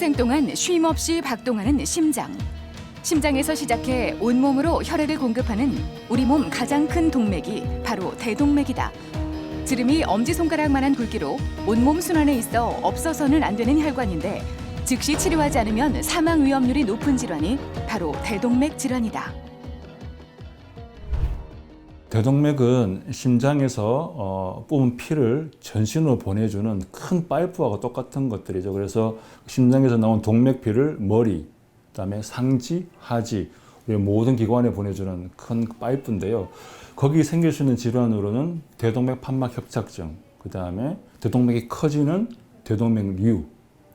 평생 동안 쉼 없이 박동하는 심장. 심장에서 시작해 온몸으로 혈액을 공급하는 우리 몸 가장 큰 동맥이 바로 대동맥이다. 지름이 엄지손가락만한 굵기로 온몸 순환에 있어 없어서는 안 되는 혈관인데 즉시 치료하지 않으면 사망 위험률이 높은 질환이 바로 대동맥 질환이다. 대동맥은 심장에서 뿜은 피를 전신으로 보내주는 큰 파이프와 똑같은 것들이죠. 그래서 심장에서 나온 동맥피를 머리, 그다음에 상지, 하지, 우리 모든 기관에 보내주는 큰 파이프인데요. 거기 생길 수 있는 질환으로는 대동맥 판막 협착증, 그다음에 대동맥이 커지는 대동맥류,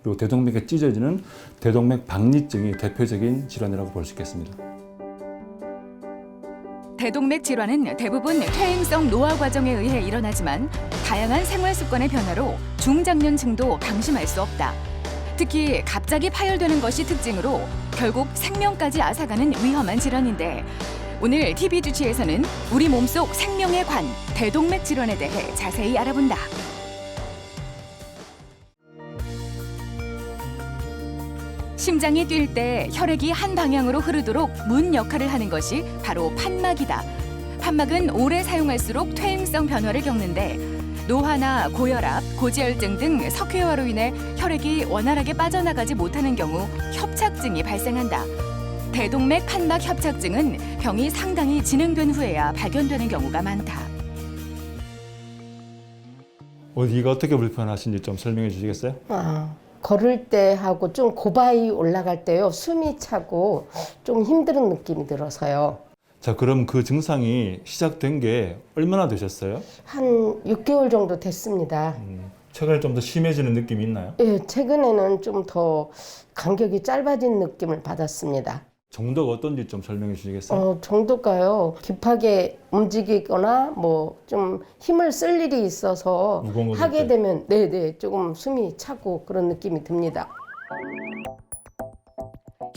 그리고 대동맥이 찢어지는 대동맥 박리증이 대표적인 질환이라고 볼 수 있겠습니다. 대동맥 질환은 대부분 퇴행성 노화 과정에 의해 일어나지만 다양한 생활 습관의 변화로 중장년층도 방심할 수 없다. 특히 갑자기 파열되는 것이 특징으로 결국 생명까지 앗아가는 위험한 질환인데 오늘 TV 주치에서는 우리 몸속 생명의 관, 대동맥 질환에 대해 자세히 알아본다. 심장이 뛸 때 혈액이 한 방향으로 흐르도록 문 역할을 하는 것이 바로 판막이다. 판막은 오래 사용할수록 퇴행성 변화를 겪는데 노화나 고혈압, 고지혈증 등 석회화로 인해 혈액이 원활하게 빠져나가지 못하는 경우 협착증이 발생한다. 대동맥 판막 협착증은 병이 상당히 진행된 후에야 발견되는 경우가 많다. 어디가 어떻게 불편하신지 좀 설명해 주시겠어요? 걸을 때 하고 좀 고바위 올라갈 때요. 숨이 차고 좀 힘든 느낌이 들어서요. 자, 그럼 그 증상이 시작된 게 얼마나 되셨어요? 한 6개월 정도 됐습니다. 최근에 좀 더 심해지는 느낌이 있나요? 예, 최근에는 좀 더 간격이 짧아진 느낌을 받았습니다. 정도가 어떤지 좀 설명해 주시겠어요? 정도가요. 급하게 움직이거나 뭐 좀 힘을 쓸 일이 있어서 무거운 거 하게 들 때. 되면 네네 조금 숨이 차고 그런 느낌이 듭니다.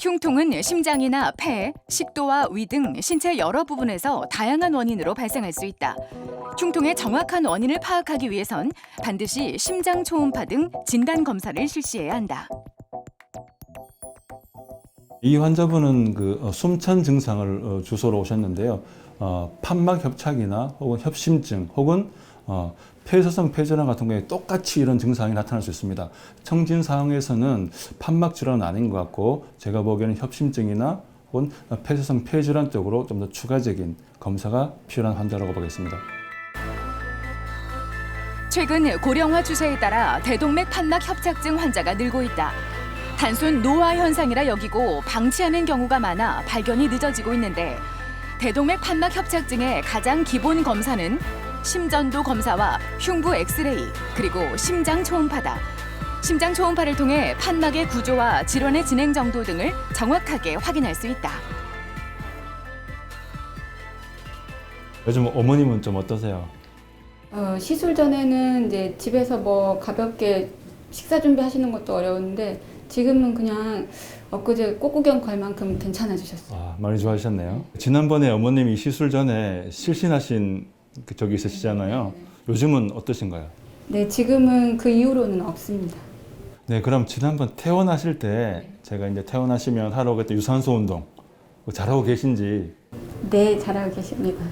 흉통은 심장이나 폐, 식도와 위 등 신체 여러 부분에서 다양한 원인으로 발생할 수 있다. 흉통의 정확한 원인을 파악하기 위해선 반드시 심장 초음파 등 진단 검사를 실시해야 한다. 이 환자분은 숨찬 증상을 주소로 오셨는데요. 판막 협착이나 혹은 협심증 혹은 폐쇄성 폐질환 같은 경우에 똑같이 이런 증상이 나타날 수 있습니다. 청진 사항에서는 판막 질환은 아닌 것 같고 제가 보기에는 협심증이나 혹은 폐쇄성 폐질환 쪽으로 좀 더 추가적인 검사가 필요한 환자라고 보겠습니다. 최근 고령화 추세에 따라 대동맥 판막 협착증 환자가 늘고 있다. 단순 노화 현상이라 여기고 방치하는 경우가 많아 발견이 늦어지고 있는데 대동맥 판막 협착증의 가장 기본 검사는 심전도 검사와 흉부 엑스레이 그리고 심장 초음파다. 심장 초음파를 통해 판막의 구조와 질환의 진행 정도 등을 정확하게 확인할 수 있다. 요즘 어머님은 좀 어떠세요? 시술 전에는 이제 집에서 뭐 가볍게 식사 준비하시는 것도 어려웠는데 지금은 그냥 엊그제 꽃구경 갈 만큼 괜찮아지셨어요. 많이 좋아지셨네요. 지난번에 어머님이 시술 전에 실신하신 적이 있으시잖아요. 요즘은 어떠신가요? 네, 지금은 그 이후로는 없습니다. 네, 그럼 지난번 퇴원하실 때 제가 이제 퇴원하시면 하러 그때 유산소 운동 잘하고 계신지. 네, 잘하고 계십니다.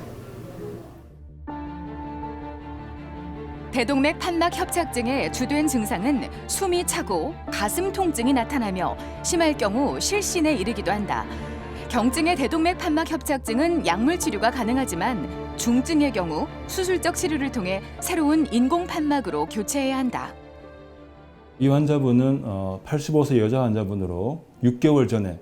대동맥 판막 협착증의 주된 증상은 숨이 차고 가슴 통증이 나타나며 심할 경우 실신에 이르기도 한다. 경증의 대동맥 판막 협착증은 약물 치료가 가능하지만 중증의 경우 수술적 치료를 통해 새로운 인공 판막으로 교체해야 한다. 이 환자분은 85세 여자 환자분으로 6개월 전에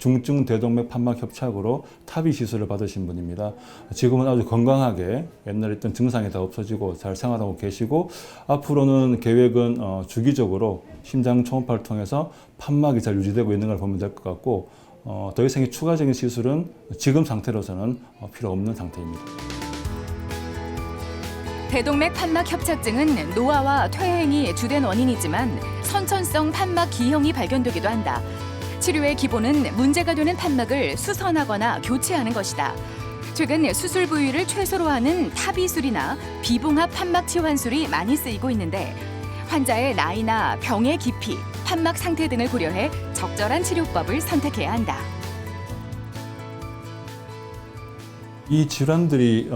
중증 대동맥 판막 협착으로 타비 시술을 받으신 분입니다. 지금은 아주 건강하게 옛날에 있던 증상이 다 없어지고 잘 생활하고 계시고 앞으로는 계획은 주기적으로 심장 초음파를 통해서 판막이 잘 유지되고 있는 걸 보면 될 것 같고 더 이상의 추가적인 시술은 지금 상태로서는 필요 없는 상태입니다. 대동맥 판막 협착증은 노화와 퇴행이 주된 원인이지만 선천성 판막 기형이 발견되기도 한다. 치료의 기본은 문제가 되는 판막을 수선하거나 교체하는 것이다. 최근 수술 부위를 최소로 하는 타비술이나 비봉합 판막 치환술이 많이 쓰이고 있는데 환자의 나이나 병의 깊이, 판막 상태 등을 고려해 적절한 치료법을 선택해야 한다. 이 질환들이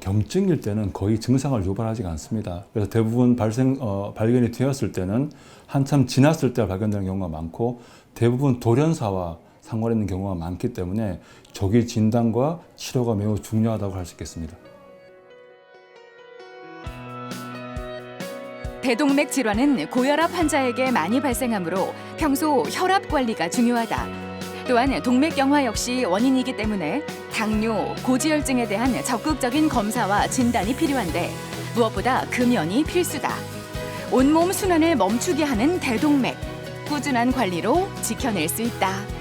경증일 때는 거의 증상을 유발하지 않습니다. 그래서 대부분 발견이 되었을 때는 한참 지났을 때 발견되는 경우가 많고 대부분 돌연사와 상관 있는 경우가 많기 때문에 조기 진단과 치료가 매우 중요하다고 할 수 있겠습니다. 대동맥 질환은 고혈압 환자에게 많이 발생하므로 평소 혈압 관리가 중요하다. 또한 동맥경화 역시 원인이기 때문에 당뇨, 고지혈증에 대한 적극적인 검사와 진단이 필요한데 무엇보다 금연이 필수다. 온몸 순환을 멈추게 하는 대동맥, 꾸준한 관리로 지켜낼 수 있다.